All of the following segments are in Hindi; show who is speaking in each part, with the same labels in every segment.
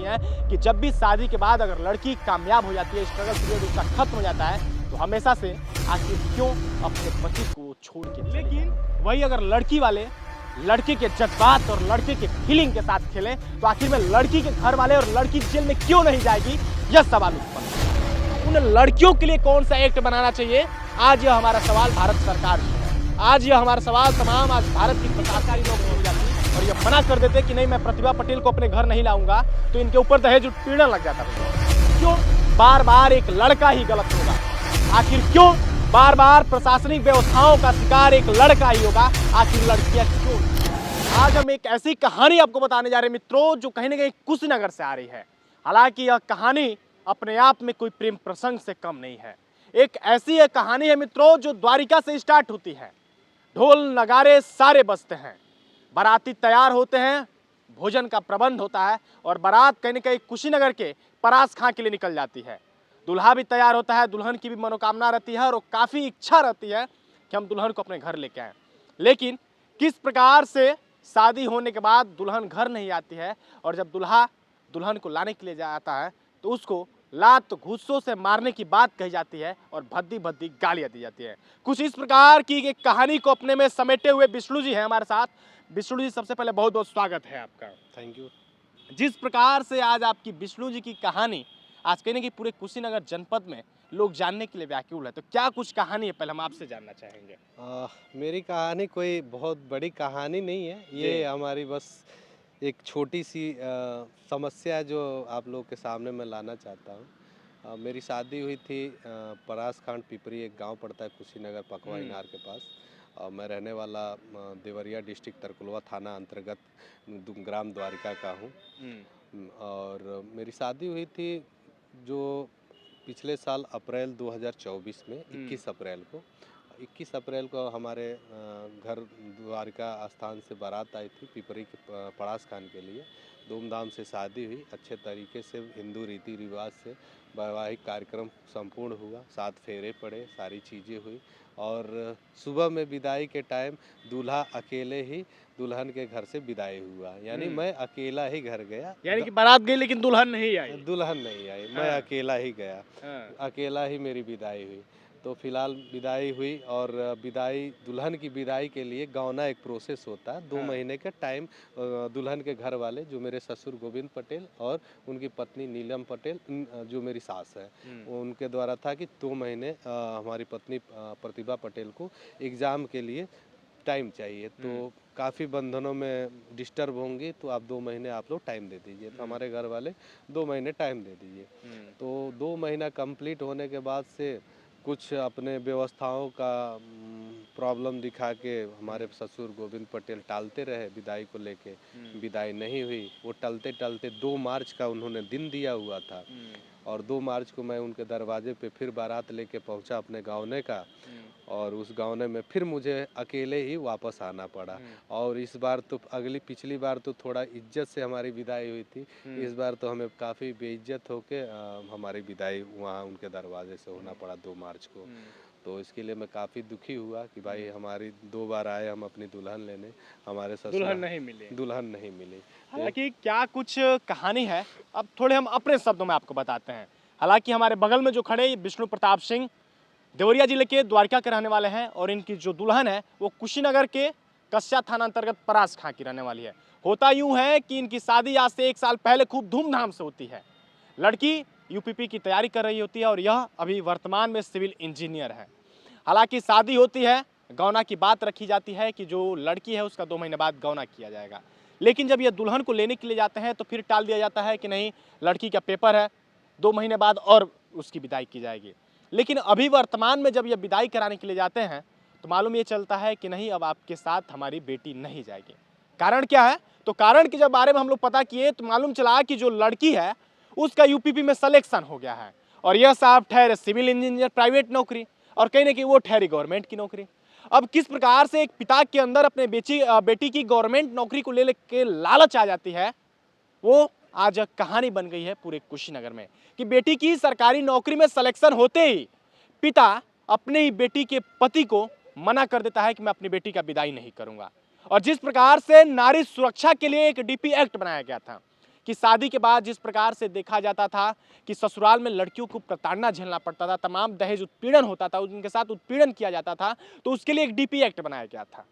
Speaker 1: हैं कि जब भी शादी के बाद अगर लड़की कामयाब हो जाती है, स्ट्रगल पीरियड उसका खत्म हो जाता है, तो हमेशा से आखिर क्यों अपने पति को छोड़ के चले जाएं? लेकिन वही अगर लड़की वाले लड़के के जज्बात और लड़के के फीलिंग के साथ खेलें, तो आखिर में लड़की के घर वाले और लड़की जेल में क्यों नहीं जाएगी, यह सवाल उत्पन्न है। उन लड़कियों के लिए कौन सा एक्ट बनाना चाहिए, आज यह हमारा सवाल भारत सरकार से है। आज यह हमारा सवाल तमाम आज भारत की प्रशासनिक लोग हो जाती और ये मना कर देते कि नहीं, मैं प्रतिभा पटेल को अपने घर नहीं लाऊंगा, तो इनके ऊपर दहेज उत्पीड़न लग जाता है। क्यों बार बार एक लड़का ही गलत होगा? आखिर क्यों बार बार प्रशासनिक व्यवस्थाओं का शिकार एक लड़का ही होगा? आखिर लड़कियां क्यों? आज हम एक ऐसी कहानी आपको बताने जा रहे हैं मित्रों, जो कहीं ना कहीं कुशीनगर से आ रही है। हालांकि यह कहानी अपने आप में कोई प्रेम प्रसंग से कम नहीं है। एक ऐसी कहानी है मित्रों जो द्वारिका से स्टार्ट होती है। ढोल नगारे सारे बजते हैं, बाराती तैयार होते हैं, भोजन का प्रबंध होता है और बारात कहीं ना कहीं कुशीनगर के परास खां के लिए निकल जाती है। दुल्हा भी तैयार होता है, दुल्हन की भी मनोकामना रहती है और काफ़ी इच्छा रहती है कि हम दुल्हन को अपने घर लेके आएँ। लेकिन किस प्रकार से शादी होने के बाद दुल्हन घर नहीं आती है और जब दुल्हा दुल्हन को लाने के लिए जाता है तो उसको लात घूंसों से मारने की बात कही जाती है और भद्दी भद्दी गालियां दी जाती है। कुछ इस प्रकार की एक कहानी को अपने में समेटे हुए विष्णु जी हैं हमारे साथ। विष्णु जी, सबसे पहले बहुत बहुत स्वागत है आपका।
Speaker 2: Thank you.
Speaker 1: जिस प्रकार से आज आपकी विष्णु जी की कहानी आज कहने की पूरे कुशीनगर जनपद में लोग जानने के लिए व्याकुल है, तो क्या कुछ कहानी है, पहले हम आपसे जानना चाहेंगे।
Speaker 2: मेरी कहानी कोई बहुत बड़ी कहानी नहीं है, ये हमारी बस एक छोटी सी समस्या है जो आप लोग के सामने मैं लाना चाहता हूँ। मेरी शादी हुई थी परास खांड पिपरी, एक गांव पड़ता है कुशीनगर पकवा इनार के पास। मैं रहने वाला देवरिया डिस्ट्रिक्ट तरकुलवा थाना अंतर्गत ग्राम द्वारिका का हूँ। और मेरी शादी हुई थी जो पिछले साल अप्रैल 2024 में 21 अप्रैल को हमारे घर द्वारिका स्थान से बारात आई थी पिपरी के पड़ास खान के लिए। धूमधाम से शादी हुई, अच्छे तरीके से हिंदू रीति रिवाज से वैवाहिक कार्यक्रम संपूर्ण हुआ, 7 फेरे पड़े, सारी चीज़ें हुई। और सुबह में विदाई के टाइम दूल्हा अकेले ही दुल्हन के घर से विदाई हुआ, यानी मैं अकेला ही घर गया।
Speaker 1: यानी कि बारात गई लेकिन दुल्हन नहीं आई।
Speaker 2: दुल्हन नहीं आई, मैं अकेला ही गया। अकेला ही मेरी विदाई हुई। तो फिलहाल विदाई हुई और विदाई दुल्हन की विदाई के लिए गौना एक प्रोसेस होता है। 2 महीने का टाइम दुल्हन के घर वाले जो मेरे ससुर गोविंद पटेल और उनकी पत्नी नीलम पटेल जो मेरी सास है, उनके द्वारा था कि 2 महीने हमारी पत्नी प्रतिभा पटेल को एग्ज़ाम के लिए टाइम चाहिए। तो काफ़ी बंधनों में डिस्टर्ब होंगी, तो आप 2 महीने आप लोग टाइम दे दीजिए। तो हमारे घर वाले 2 महीने टाइम दे दीजिए। तो 2 महीना कंप्लीट होने के बाद से कुछ अपने व्यवस्थाओं का प्रॉब्लम दिखा के हमारे ससुर गोविंद पटेल टालते रहे विदाई को लेके। विदाई नहीं हुई। वो टलते टलते 2 मार्च का उन्होंने दिन दिया हुआ था और 2 मार्च को मैं उनके दरवाजे पे फिर बारात लेके पहुंचा अपने गाँवने का। और उस गाँवने में फिर मुझे अकेले ही वापस आना पड़ा। और इस बार तो पिछली बार तो थोड़ा इज्जत से हमारी विदाई हुई थी, इस बार तो हमें काफ़ी बेइज्जत होके हमारी विदाई वहाँ उनके दरवाजे से होना पड़ा 2 मार्च को। तो इसके लिए मैं काफ़ी दुखी हुआ कि भाई हमारी 2 बार आए हम अपनी दुल्हन लेने, हमारे ससुर दुल्हन नहीं मिली।
Speaker 1: हालांकि क्या कुछ कहानी है, अब थोड़े हम अपने शब्दों में आपको बताते हैं। हालांकि हमारे बगल में जो खड़े विष्णु प्रताप सिंह देवरिया जिले के द्वारिका के रहने वाले हैं और इनकी जो दुल्हन है वो कुशीनगर के कस्या थाना अंतर्गत परास खां की रहने वाली है। होता यूं है कि इनकी शादी आज से 1 साल पहले खूब धूमधाम से होती है। लड़की यूपीपी की तैयारी कर रही होती है और यह अभी वर्तमान में सिविल इंजीनियर है। हालांकि शादी होती है, गौना की बात रखी जाती है कि जो लड़की है उसका 2 महीने बाद गौना किया जाएगा। लेकिन जब ये दुल्हन को लेने के लिए जाते हैं तो फिर टाल दिया जाता है कि नहीं, लड़की का पेपर है, 2 महीने बाद और उसकी विदाई की जाएगी। लेकिन अभी वर्तमान में जब ये विदाई कराने के लिए जाते हैं तो मालूम ये चलता है कि नहीं, अब आपके साथ हमारी बेटी नहीं जाएगी। कारण क्या है? तो कारण के जब बारे में हम लोग पता किए तो मालूम चला कि जो लड़की है उसका यूपीपी में सिलेक्शन हो गया है और यह साहब ठहरे सिविल इंजीनियर प्राइवेट नौकरी और कहीं ना कहीं वो ठहरी गवर्नमेंट की नौकरी। अब किस प्रकार से एक पिता के अंदर अपने बेटी की गवर्नमेंट नौकरी को ले के लालच आ जाती है, वो आज कहानी बन गई है पूरे कुशीनगर में कि बेटी की सरकारी नौकरी में सिलेक्शन होते ही पिता अपने ही बेटी के पति को मना कर देता है कि मैं अपनी बेटी का विदाई नहीं करूंगा। और जिस प्रकार से नारी सुरक्षा के लिए एक डीपी एक्ट बनाया गया था कि शादी के बाद जिस प्रकार से देखा जाता था कि ससुराल में लड़कियों को प्रताड़ना झेलना पड़ता था, तमाम दहेज उत्पीड़न होता था, उनके साथ उत्पीड़न किया जाता था, तो उसके लिए एक डीपी एक्ट बनाया गया था।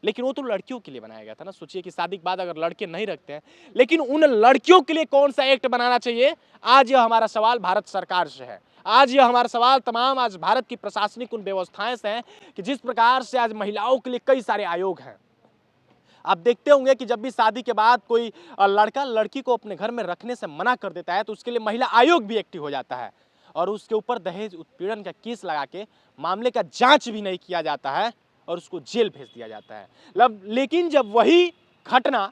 Speaker 1: लेकिन वो तो लड़कियों के लिए बनाया गया था ना। सोचिए कि शादी के बाद अगर लड़के नहीं रखते हैं, लेकिन उन लड़कियों के लिए कौन सा एक्ट बनाना चाहिए, आज यह हमारा सवाल भारत सरकार से है। आज यह हमारा सवाल तमाम आज भारत की प्रशासनिक उन व्यवस्थाएं से है कि जिस प्रकार से आज महिलाओं के लिए कई सारे आयोग हैं। आप देखते होंगे कि जब भी शादी के बाद कोई लड़का लड़की को अपने घर में रखने से मना कर देता है, तो उसके लिए महिला आयोग भी एक्टिव हो जाता है और उसके ऊपर दहेज उत्पीड़न का केस लगा के मामले का जांच भी नहीं किया जाता है और उसको जेल भेज दिया जाता है। लेकिन जब वही घटना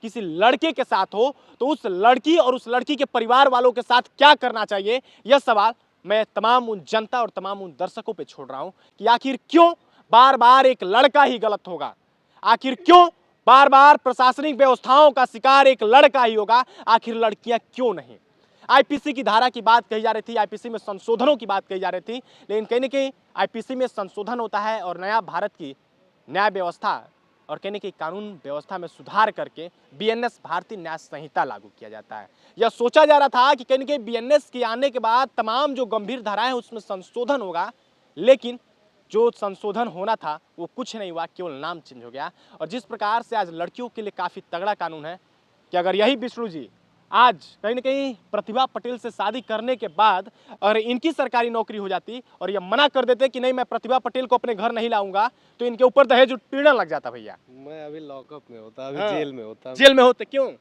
Speaker 1: किसी लड़के के साथ हो, तो उस लड़की और उस लड़की के परिवार वालों के साथ क्या करना चाहिए, यह सवाल मैं तमाम उन जनता और तमाम उन दर्शकों पे छोड़ रहा हूं कि आखिर क्यों बार बार एक लड़का ही गलत होगा, आखिर क्यों बार बार प्रशासनिक व्यवस्थाओं का शिकार एक लड़का ही होगा, आखिर लड़कियां क्यों नहीं। आईपीसी की धारा की बात कही जा रही थी, आईपीसी में संशोधनों की बात कही जा रही थी, लेकिन कहीं ना कहीं आईपीसी में संशोधन होता है और नया भारत की न्याय व्यवस्था और कहने की कानून व्यवस्था में सुधार करके बीएनएस भारतीय न्याय संहिता लागू किया जाता है। यह सोचा जा रहा था कि कहीं ना कहीं बीएनएस के आने के बाद तमाम जो गंभीर धाराएं हैं उसमें संशोधन होगा, लेकिन जो संशोधन होना था वो कुछ नहीं हुआ, केवल नाम चेंज हो गया। और जिस प्रकार से आज लड़कियों के लिए काफी तगड़ा कानून है कि अगर यही विष्णु जी आज कहीं ना कहीं प्रतिभा पटेल से शादी करने के बाद अगर इनकी सरकारी नौकरी हो जाती और ये मना कर देते कि नहीं मैं प्रतिभा पटेल को अपने घर नहीं लाऊंगा, तो इनके ऊपर दहेज उत्पीड़न लग जाता भैया।
Speaker 2: मैं अभी लॉकअप में होता, अभी
Speaker 1: हाँ।
Speaker 2: जेल में होता।
Speaker 1: जेल में होते क्यों?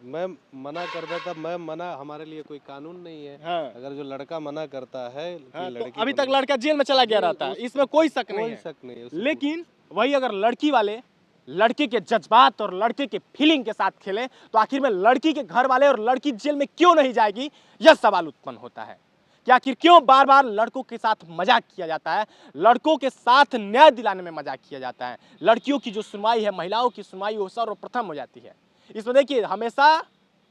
Speaker 2: मैं मना कर देता, मैं मना, हमारे लिए कोई कानून नहीं है।
Speaker 1: हाँ।
Speaker 2: अगर जो लड़का मना करता है कि
Speaker 1: हाँ, तो
Speaker 2: लड़की
Speaker 1: अभी
Speaker 2: को
Speaker 1: तक लड़का जेल में चला गया रहता है, इसमें कोई शक नहीं
Speaker 2: कोई
Speaker 1: है।
Speaker 2: शक नहीं है उसको।
Speaker 1: लेकिन वही अगर लड़की वाले लड़के के जज्बात और लड़के के फीलिंग के साथ खेलें, तो आखिर में लड़की के घर वाले और लड़की जेल में क्यों नहीं जाएगी, यह सवाल उत्पन्न होता है कि आखिर क्यों बार बार लड़कों के साथ मजाक किया जाता है, लड़कों के साथ न्याय दिलाने में मजाक किया जाता है। लड़कियों की जो सुनवाई है, महिलाओं की सुनवाई वो सर्वप्रथम हो जाती है। इसमें देखिए हमेशा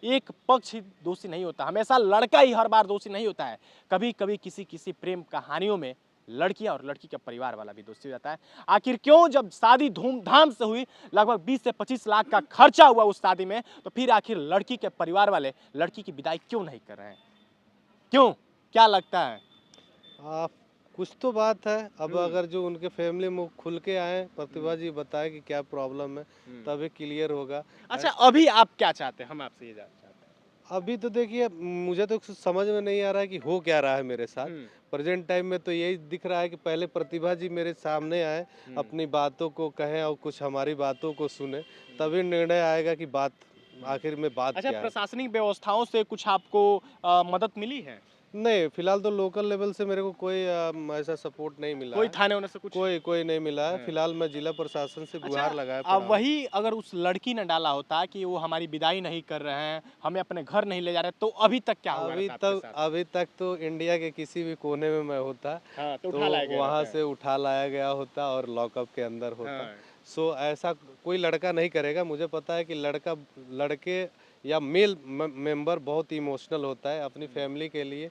Speaker 1: एक पक्ष ही दोषी नहीं होता, हमेशा लड़का ही हर बार दोषी नहीं होता है। कभी कभी किसी प्रेम कहानियों में लड़कियां और लड़की का परिवार वाला भी दोषी हो जाता है। आखिर क्यों जब शादी धूमधाम से हुई, लगभग 20 से 25 लाख का खर्चा हुआ उस शादी में, तो फिर आखिर लड़की के परिवार वाले लड़की की विदाई क्यों नहीं कर रहे हैं? क्यों, क्या लगता है?
Speaker 2: कुछ तो बात है। अब अगर जो उनके फैमिली में खुल के आए, प्रतिभा जी बताए कि क्या प्रॉब्लम है, तभी क्लियर होगा।
Speaker 1: अच्छा अभी आप क्या चाहते हैं, हम आपसे ये जानना चाहते हैं।
Speaker 2: अभी तो देखिए मुझे तो समझ में नहीं आ रहा है कि हो क्या रहा है मेरे साथ। प्रेजेंट टाइम में तो यही दिख रहा है कि पहले प्रतिभा जी मेरे सामने आए, अपनी बातों को कहें और कुछ हमारी बातों को सुने, तभी निर्णय आएगा कि बात आखिर में बात
Speaker 1: अच्छा
Speaker 2: क्या है।
Speaker 1: प्रशासनिक व्यवस्थाओं से कुछ आपको मदद मिली है?
Speaker 2: नहीं, फिलहाल तो लोकल लेवल से मेरे को कोई ऐसा सपोर्ट नहीं मिला
Speaker 1: कोई
Speaker 2: है।
Speaker 1: थाने होने से कुछ?
Speaker 2: कोई नहीं मिला है। फिलहाल मैं जिला प्रशासन से गुहार लगाया
Speaker 1: अब
Speaker 2: पड़ा हूं।
Speaker 1: वही अगर उस लड़की ने डाला होता कि वो हमारी विदाई नहीं कर रहे हैं, हमें अपने घर नहीं ले जा रहे, तो अभी तक क्या हुआ रहता आपके साथ?
Speaker 2: अभी तक तो इंडिया के किसी भी कोने में मैं होता,
Speaker 1: हाँ, तो
Speaker 2: तो
Speaker 1: उठा लाया गया
Speaker 2: वहाँ
Speaker 1: रहता है।
Speaker 2: से उठा लाया गया होता और लॉकअप के अंदर होता।
Speaker 1: हाँ।
Speaker 2: सो ऐसा कोई लड़का नहीं करेगा। मुझे पता है कि लड़के या मेल मेंबर बहुत इमोशनल होता है, अपनी फैमिली के लिए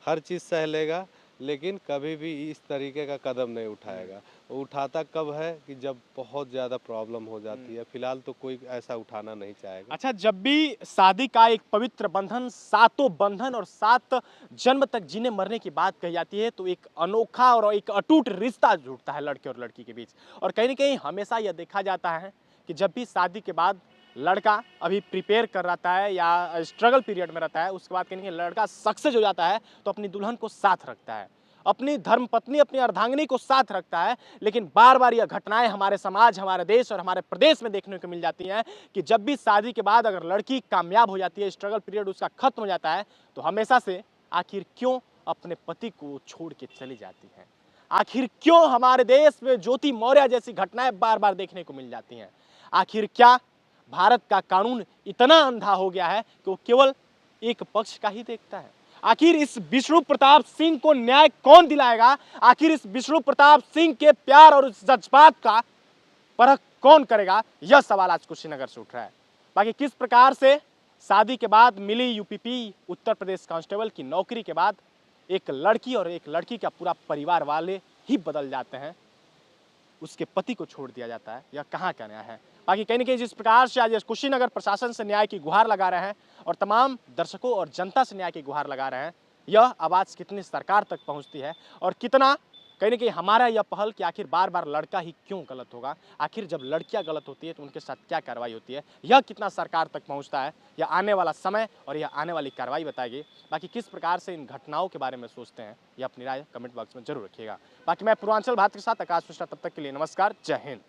Speaker 2: हर चीज़ सह लेगा, लेकिन कभी भी इस तरीके का कदम नहीं उठाएगा। वो उठाता कब है कि जब बहुत ज़्यादा प्रॉब्लम हो जाती है। फिलहाल तो कोई ऐसा उठाना नहीं चाहेगा।
Speaker 1: अच्छा जब भी शादी का एक पवित्र बंधन, सातों बंधन और 7 जन्म तक जीने मरने की बात कही जाती है, तो एक अनोखा और एक अटूट रिश्ता जुड़ता है लड़के और लड़की के बीच। और कहीं ना कहीं हमेशा यह देखा जाता है कि जब भी शादी के बाद लड़का अभी प्रिपेयर कर रहता है या स्ट्रगल पीरियड में रहता है, उसके बाद कहीं लड़का सक्सेस हो जाता है तो अपनी दुल्हन को साथ रखता है, अपनी धर्मपत्नी अपनी अर्धांगिनी को साथ रखता है। लेकिन बार बार यह घटनाएं हमारे समाज, हमारे देश और हमारे प्रदेश में देखने को मिल जाती हैं कि जब भी शादी के बाद अगर लड़की कामयाब हो जाती है, स्ट्रगल पीरियड उसका खत्म हो जाता है, तो हमेशा से आखिर क्यों अपने पति को छोड़ के चली जाती है? आखिर क्यों हमारे देश में ज्योति मौर्य जैसी घटनाएं बार बार देखने को मिल जाती हैं? आखिर क्या भारत का कानून इतना अंधा हो गया है कि वो केवल एक पक्ष का ही देखता है? आखिर इस विष्णु प्रताप सिंह को न्याय कौन दिलाएगा? आखिर इस विष्णु प्रताप सिंह के प्यार और इस जज्बात का परख कौन करेगा? यह सवाल आज कुशीनगर से उठ रहा है। बाकी किस प्रकार से शादी के बाद मिली यूपीपी उत्तर प्रदेश कांस्टेबल की नौकरी के बाद एक लड़की और एक लड़की का पूरा परिवार वाले ही बदल जाते हैं, उसके पति को छोड़ दिया जाता है, यह कहाँ का न्याय है। बाकी कहीं न कहीं जिस प्रकार से आज कुशीनगर प्रशासन से न्याय की गुहार लगा रहे हैं और तमाम दर्शकों और जनता से न्याय की गुहार लगा रहे हैं, यह आवाज़ कितनी सरकार तक पहुँचती है और कितना कहीं न कहीं हमारा यह पहल कि आखिर बार-बार लड़का ही क्यों गलत होगा, आखिर जब लड़कियाँ गलत होती है तो उनके साथ क्या कार्रवाई होती है, यह कितना सरकार तक पहुँचता है, यह आने वाला समय और यह आने वाली कार्रवाई बताएगी। बाकी किस प्रकार से इन घटनाओं के बारे में सोचते हैं, यह अपनी राय कमेंट बॉक्स में ज़रूर रखिएगा। बाकी मैं पूर्वांचल भारत के साथ आकाश मिश्रा, तब तक के लिए नमस्कार, जय हिंद।